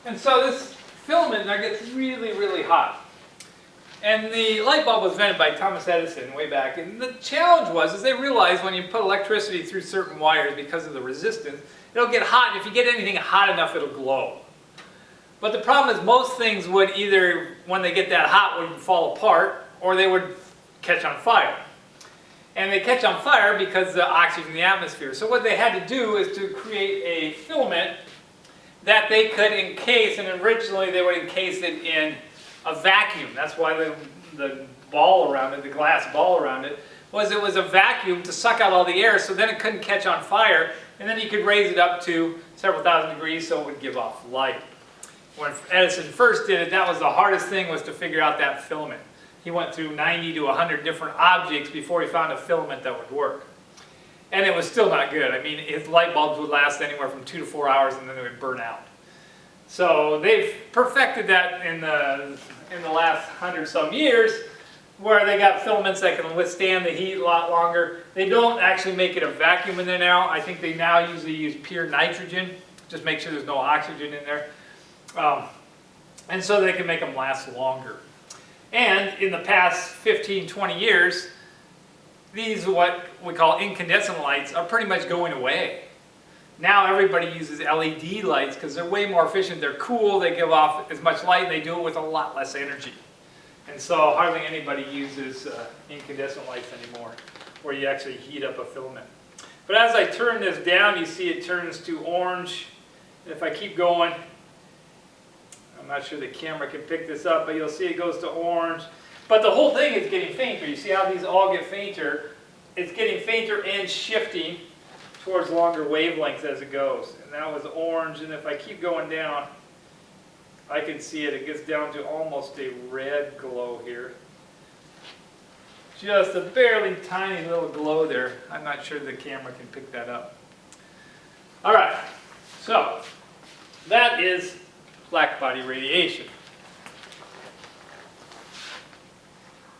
And so this filament now gets really, really hot. And the light bulb was invented by Thomas Edison way back. And the challenge was, they realized when you put electricity through certain wires because of the resistance, it'll get hot. And if you get anything hot enough, it'll glow. But the problem is most things would either, when they get that hot, would fall apart, or they would catch on fire. And they catch on fire because of the oxygen in the atmosphere. So what they had to do is to create a filament that they could encase, and originally they would encase it in a vacuum. That's why the ball around it, the glass ball around it, was a vacuum to suck out all the air, so then it couldn't catch on fire, and then you could raise it up to several thousand degrees so it would give off light. When Edison first did it, that was the hardest thing, was to figure out that filament. He went through 90 to 100 different objects before he found a filament that would work. And it was still not good. I mean, his light bulbs would last anywhere from 2 to 4 hours and then they would burn out. So they've perfected that in the last 100-some years, where they got filaments that can withstand the heat a lot longer. They don't actually make it a vacuum in there now. I think they now usually use pure nitrogen, just make sure there's no oxygen in there. And so they can make them last longer. And in the past 15, 20 years, these, what we call incandescent lights, are pretty much going away. Now everybody uses LED lights because they're way more efficient. They're cool, they give off as much light, and they do it with a lot less energy. And so hardly anybody uses incandescent lights anymore, where you actually heat up a filament. But as I turn this down, you see it turns to orange. And if I keep going, I'm not sure the camera can pick this up, but you'll see it goes to orange. But the whole thing is getting fainter. You see how these all get fainter? It's getting fainter and shifting towards longer wavelengths as it goes. And that was orange, and if I keep going down, I can see it. It gets down to almost a red glow here. Just a barely tiny little glow there. I'm not sure the camera can pick that up. All right, so that is blackbody radiation.